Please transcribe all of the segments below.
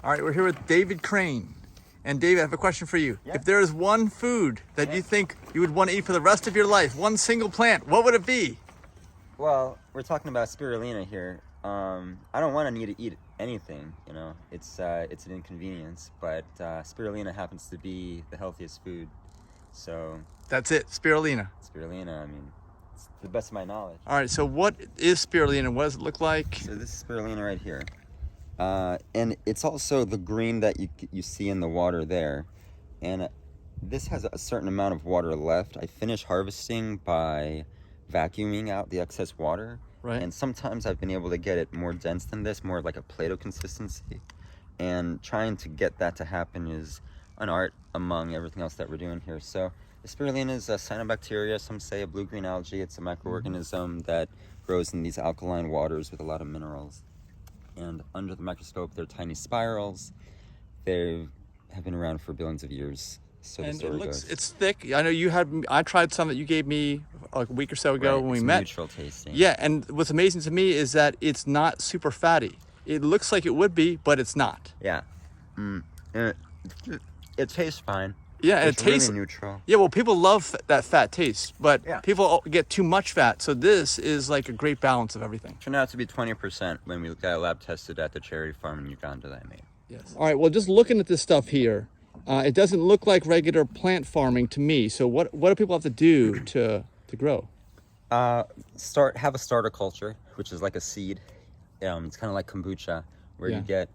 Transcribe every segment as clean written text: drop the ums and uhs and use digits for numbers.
All right, we're here with David Krane. And David, I have a question for you. Yeah. If there is one food that you think you would want to eat for the rest of your life, one single plant, what would it be? Well, we're talking about spirulina here. I don't want to need to eat anything, you know. It's an inconvenience, but spirulina happens to be the healthiest food. So That's it, spirulina. spirulina, I mean, it's to the best of my knowledge. All right, so what is spirulina? What does it look like? So this is spirulina right here. And it's also the green that you see in the water there. And this has a certain amount of water left. I finish harvesting by vacuuming out the excess water. Right. And sometimes I've been able to get it more dense than this, more like a Play-Doh consistency. And trying to get that to happen is an art among everything else that we're doing here. So the spirulina is a cyanobacteria, some say a blue-green algae. It's a microorganism that grows in these alkaline waters with a lot of minerals. And under the microscope, they're tiny spirals. They have been around for billions of years. So the And story goes. it's thick. I know I tried some that you gave me like a week or so ago Right, when we it's met. neutral tasting. Yeah, and what's amazing to me is that it's not super fatty. It looks like it would be, but it's not. Yeah. It tastes fine. Yeah, and It's it tastes really neutral. Yeah, well, people love that fat taste, but Yeah. people get too much fat. So this is like a great balance of everything. Turned out to be 20% when we got lab tested at the cherry farm in Uganda that I made. Yes. All right. Well, just looking at this stuff here, it doesn't look like regular plant farming to me. So what do people have to do to grow? Have a starter culture, which is like a seed. It's kind of like kombucha, where Yeah. you get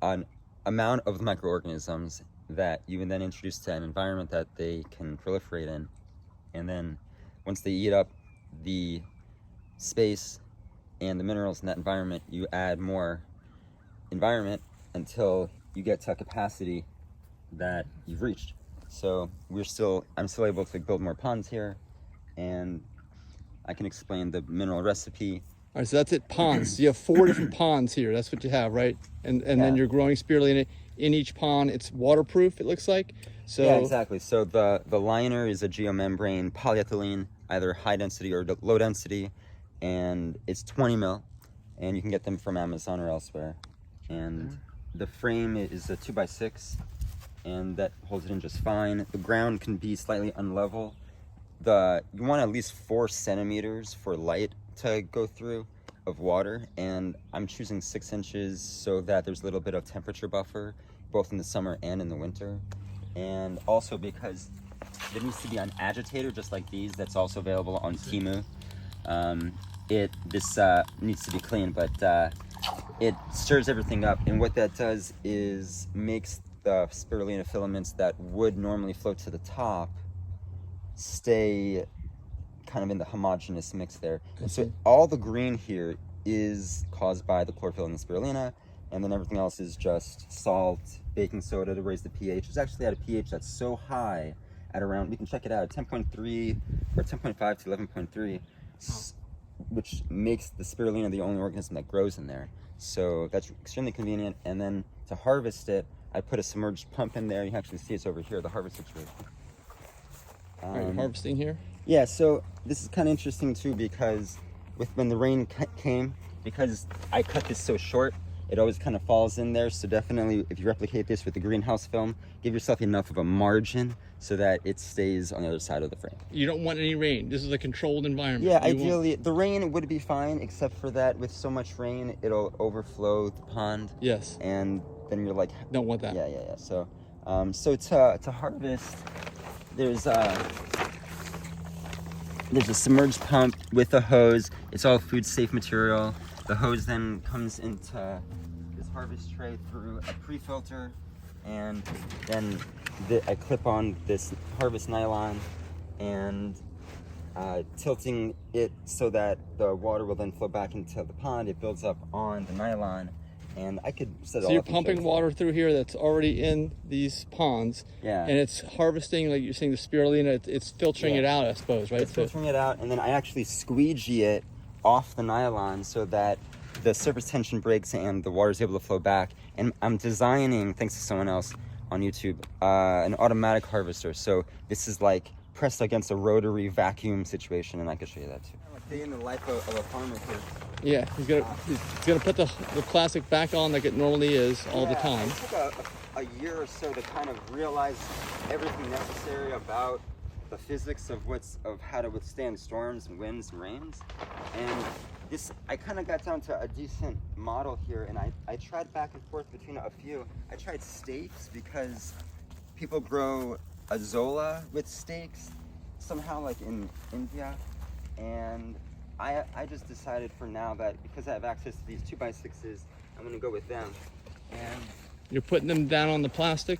an amount of microorganisms that you would then introduce to an environment that they can proliferate in. And then once they eat up the space and the minerals in that environment, you add more environment until you get to a capacity that you've reached. So I'm still able to build more ponds here, and I can explain the mineral recipe. All right. So that's it. Ponds. You have 4 different ponds here. That's what you have, right? And then Yeah. you're growing spirulina in each pond. It's waterproof, it looks like. So Yeah, exactly. So the liner is a geomembrane polyethylene, either high density or low density, and it's 20 mil, and you can get them from Amazon or elsewhere. And the frame is a 2x6, and that holds it in just fine. The ground can be slightly unlevel. You want at least 4 centimeters for light to go through of water, and I'm choosing 6 inches so that there's a little bit of temperature buffer both in the summer and in the winter. And also because there needs to be an agitator just like these that's also available on Temu. This needs to be clean, but it stirs everything up, and what that does is makes the spirulina filaments that would normally float to the top stay kind of in the homogeneous mix there. And so all the green here is caused by the chlorophyll in the spirulina, and then everything else is just salt, baking soda to raise the pH. It's actually at a pH that's so high at around, we can check it out, 10.3 or 10.5 to 11.3, which makes the spirulina the only organism that grows in there. So that's extremely convenient. And then to harvest it, I put a submerged pump in there. You can actually see it's over here, the harvest situation. Are you harvesting here? Yeah, so this is kind of interesting too, because when the rain came, because I cut this so short, it always kind of falls in there. So definitely, if you replicate this with the greenhouse film, give yourself enough of a margin so that it stays on the other side of the frame. You don't want any rain. This is a controlled environment. Yeah, ideally, the rain would be fine, except for that with so much rain, it'll overflow the pond. Yes. And then you're like, Don't want that. Yeah. So, to harvest, there's a submerged pump with a hose. It's all food safe material. The hose then comes into this harvest tray through a pre-filter, and then I clip on this harvest nylon and tilting it so that the water will then flow back into the pond. It builds up on the nylon, and I could set it all So you're up and pumping show water through here that's already in these ponds. Yeah. And it's harvesting, like you're saying, the spirulina. It's filtering it out, I suppose, right? It's filtering it out, and then I actually squeegee it off the nylon so that the surface tension breaks and the water is able to flow back. And I'm designing, thanks to someone else on YouTube, an automatic harvester. So this is like pressed against a rotary vacuum situation, and I could show you that too. A day in the life of a farmer here. Yeah, he's gonna put the plastic back on like it normally is all the time. It took a year or so to kind of realize everything necessary about the physics of how to withstand storms and winds and rains. And I kind of got down to a decent model here, and I tried back and forth between a few. I tried stakes because people grow azolla with stakes somehow, like in India, and I just decided for now that because I have access to these 2x6s, I'm gonna go with them. And you're putting them down on the plastic,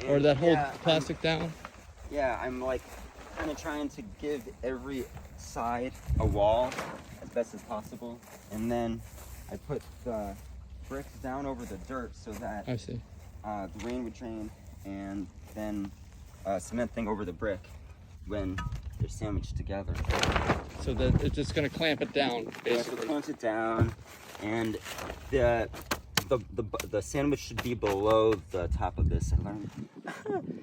or that whole plastic down? Yeah, I'm like kind of trying to give every side a wall as best as possible, and then I put the bricks down over the dirt so that I see. The rain would drain, and then a cement thing over the brick when they're sandwiched together. So that it's just going to clamp it down, basically. Yeah, so it clamps it down, and the sandwich should be below the top of this. I learned.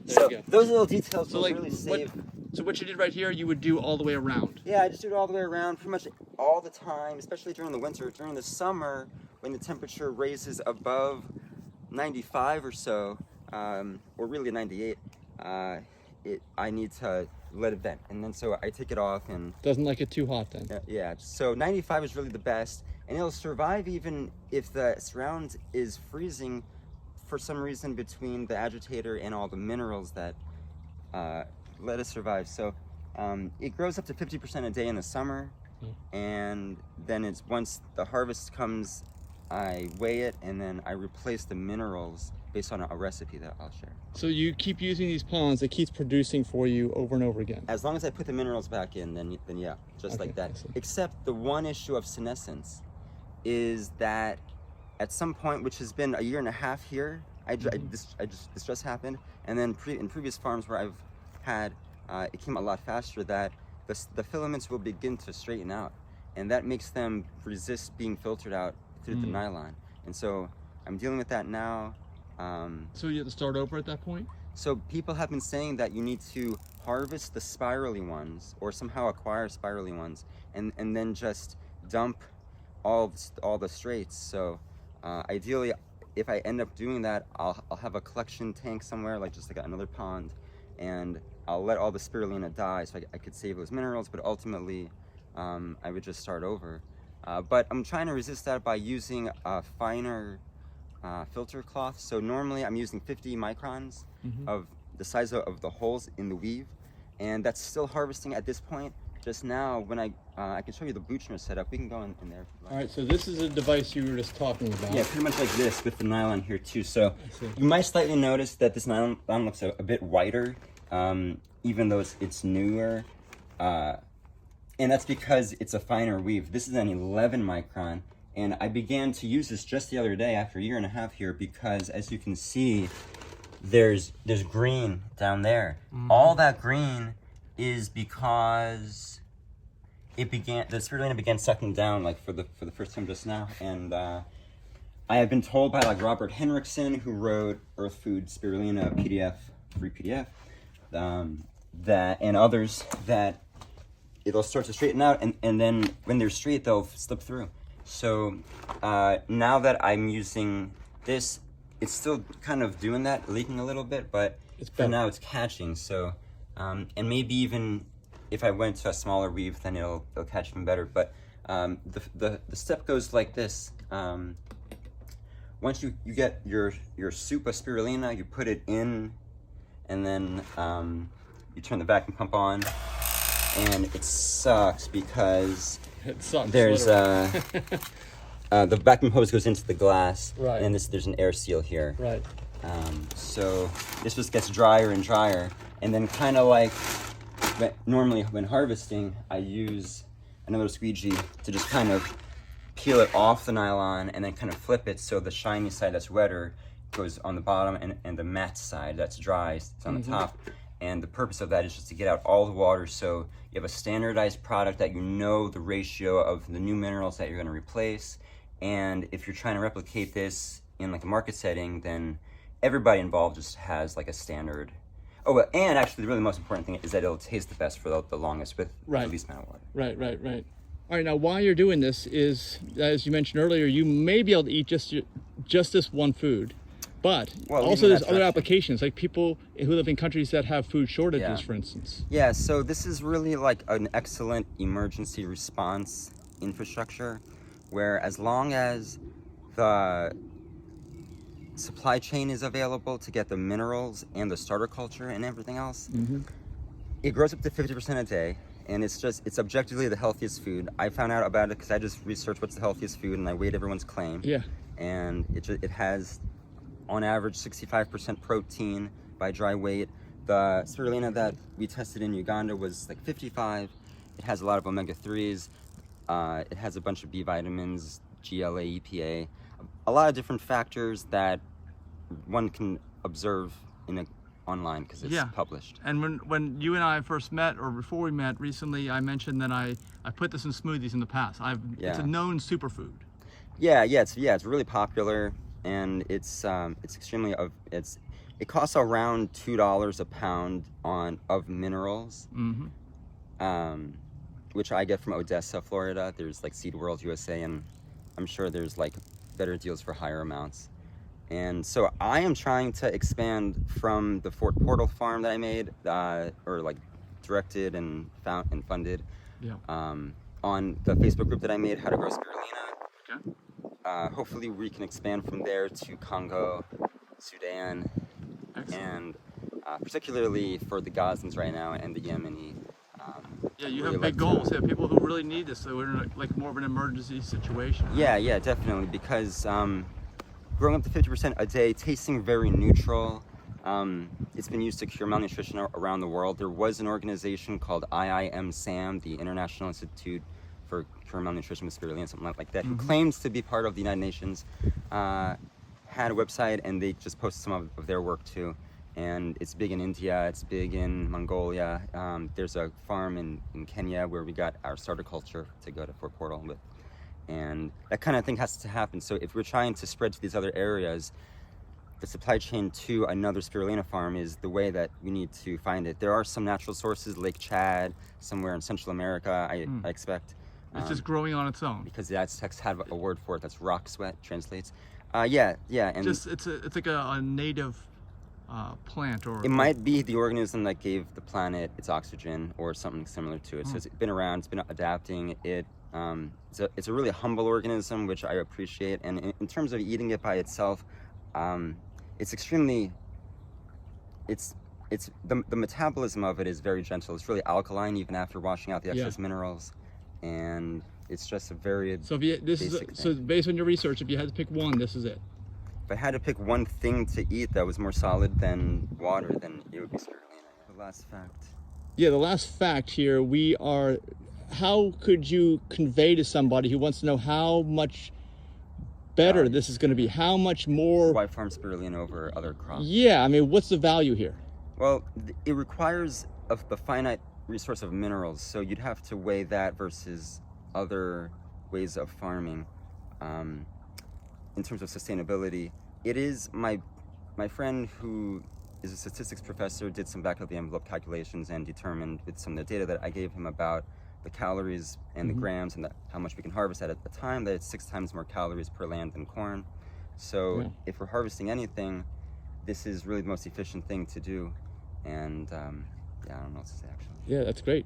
So those little details will really save. So what you did right here, you would do all the way around. Yeah, I just do it all the way around, pretty much all the time, especially during the winter. During the summer, when the temperature raises above 95 or so, or really 98, I need to let it vent, and then so I take it off and doesn't like it too hot then. Yeah, so 95 is really the best, and it'll survive even if the surround is freezing for some reason between the agitator and all the minerals that let it survive. So it grows up to 50% a day in the summer, and then it's once the harvest comes, I weigh it, and then I replace the minerals based on a recipe that I'll share. So you keep using these ponds, it keeps producing for you over and over again? As long as I put the minerals back in, then yeah, just like that. Except the one issue of senescence is that at some point, which has been a year and a half here, this just happened, and then in previous farms where I've had, it came a lot faster, that the filaments will begin to straighten out, and that makes them resist being filtered out through the nylon. And so I'm dealing with that now. So you have to start over at that point? So people have been saying that you need to harvest the spirally ones, or somehow acquire spirally ones, and then just dump all the straights. So ideally, if I end up doing that, I'll have a collection tank somewhere, like another pond, and I'll let all the spirulina die so I could save those minerals, but ultimately I would just start over. But I'm trying to resist that by using a finer filter cloth. So normally I'm using 50 microns of the size of the holes in the weave, and that's still harvesting at this point. Just now, when I can show you the Buchner setup. We can go in there. All right, so this is a device you were just talking about. Yeah, pretty much like this with the nylon here too. So you might slightly notice that this nylon looks a bit whiter, even though it's newer. And that's because it's a finer weave. This is an 11 micron. And I began to use this just the other day after a year and a half here, because as you can see, there's green down there. All that green is because the spirulina began sucking down like for the first time just now. And I have been told by like Robert Henriksen, who wrote Earth Food Spirulina PDF, free PDF, that and others, that it'll start to straighten out, and then when they're straight, they'll slip through. So now that I'm using this, it's still kind of doing that, leaking a little bit, but for now it's catching. So and maybe even if I went to a smaller weave, then it'll catch even better. But the step goes like this. Once you get your super spirulina, you put it in, and then you turn the vacuum pump on, and it sucks because there's the vacuum hose goes into the glass, right, and there's an air seal here. Right. So this just gets drier and drier, and then kind of like normally when harvesting, I use another squeegee to just kind of peel it off the nylon and then kind of flip it so the shiny side that's wetter goes on the bottom, and the matte side that's dry is on the top. And the purpose of that is just to get out all the water, so you have a standardized product that you know the ratio of the new minerals that you're going to replace. And if you're trying to replicate this in like a market setting, then everybody involved just has like a standard. Oh, well, and actually, the really most important thing is that it'll taste the best for the longest with Right. the least amount of water. Right. All right, now while you're doing this is, as you mentioned earlier, you may be able to eat just this one food, but Well, also there's that other direction. applications, like people who live in countries that have food shortages, Yeah. for instance. Yeah, so this is really like an excellent emergency response infrastructure, where as long as the supply chain is available to get the minerals and the starter culture and everything else, it grows up to 50% a day, and it's objectively the healthiest food. I found out about it because I just researched what's the healthiest food, and I weighed everyone's claim. Yeah. And it has, on average, 65% protein by dry weight. The spirulina that we tested in Uganda was like 55. It has a lot of omega-3s. It has a bunch of B vitamins, GLA, EPA, a lot of different factors that one can observe online because it's published. And when you and I first met, or before we met recently, I mentioned that I put this in smoothies in the past. It's a known superfood. It's really popular, and it's extremely it costs around $2 a pound of minerals, which I get from Odessa, Florida. There's like Seed World USA, and I'm sure there's like better deals for higher amounts. And so I am trying to expand from the Fort Portal farm that I made, or like directed and funded, on the Facebook group that I made, How to Grow Spirulina. Okay. Hopefully we can expand from there to Congo, Sudan, and particularly for the Gazans right now and the Yemeni. You have big goals. You have people who really need this, so we're in like more of an emergency situation. Yeah, definitely, because growing up to 50% a day, tasting very neutral. It's been used to cure malnutrition around the world. There was an organization called IIM-SAM, the International Institute for Cure Malnutrition with Spirulina, something like that, who claims to be part of the United Nations, had a website, and they just posted some of their work too. And it's big in India, it's big in Mongolia. There's a farm in Kenya where we got our starter culture to go to Fort Portal with. And that kind of thing has to happen. So if we're trying to spread to these other areas, the supply chain to another spirulina farm is the way that we need to find it. There are some natural sources, Lake Chad, somewhere in Central America, I expect. It's just growing on its own. Because the Aztecs have a word for it, that's rock sweat, translates. And it's like a native plant, or it might be the organism that gave the planet its oxygen or something similar to it. So it's been around, it's been adapting. It's a really humble organism, which I appreciate. And in terms of eating it by itself, it's extremely, the metabolism of it is very gentle. It's really alkaline even after washing out the excess minerals, and it's just a very so based on your research, if you had to pick one, this is it. If I had to pick one thing to eat that was more solid than water, then it would be spirulina. The last fact. Yeah, the last fact here, how could you convey to somebody who wants to know how much better this is going to be? How much more? Why farm spirulina over other crops? Yeah, I mean, what's the value here? Well, it requires a finite resource of minerals, so you'd have to weigh that versus other ways of farming. In terms of sustainability, it is my friend who is a statistics professor did some back of the envelope calculations and determined with some of the data that I gave him about the calories and the grams and how much we can harvest at a time, that it's 6 times more calories per land than corn. So if we're harvesting anything, this is really the most efficient thing to do. And I don't know what to say actually. Yeah, that's great.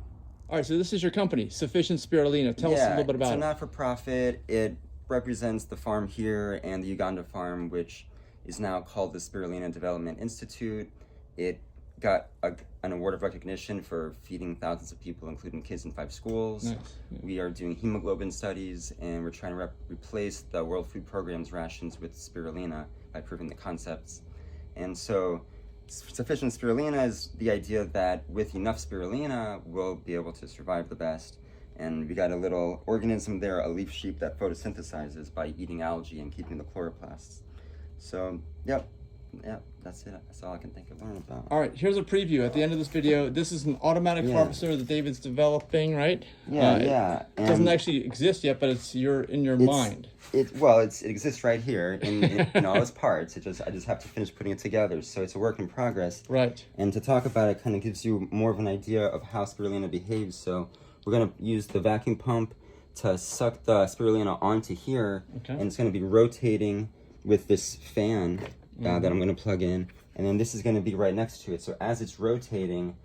All right, so this is your company, Sufficient Spirulina. Tell us a little bit about it. It's a not-for-profit. It represents the farm here and the Uganda farm, which is now called the Spirulina Development Institute. It got an award of recognition for feeding thousands of people, including kids in 5 schools. Nice. Yeah. We are doing hemoglobin studies, and we're trying to replace the World Food Program's rations with spirulina by proving the concepts. And so sufficient spirulina is the idea that with enough spirulina, we'll be able to survive the best. And we got a little organism there, a leaf sheep that photosynthesizes by eating algae and keeping the chloroplasts. So, yeah, that's it. That's all I can think of learning about. All right, here's a preview at the end of this video. This is an automatic harvester that David's developing, right? Yeah. It doesn't actually exist yet, but it's in your mind. It exists right here in all its parts. I just have to finish putting it together. So it's a work in progress. Right. And to talk about it kind of gives you more of an idea of how spirulina behaves. So we're going to use the vacuum pump to suck the spirulina onto here, and it's going to be rotating with this fan that I'm going to plug in, and then this is going to be right next to it. So as it's rotating,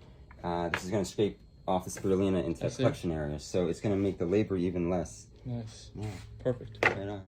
this is going to scrape off the spirulina into the collection area. So it's going to make the labor even less. Nice. Yeah. Perfect. Right on.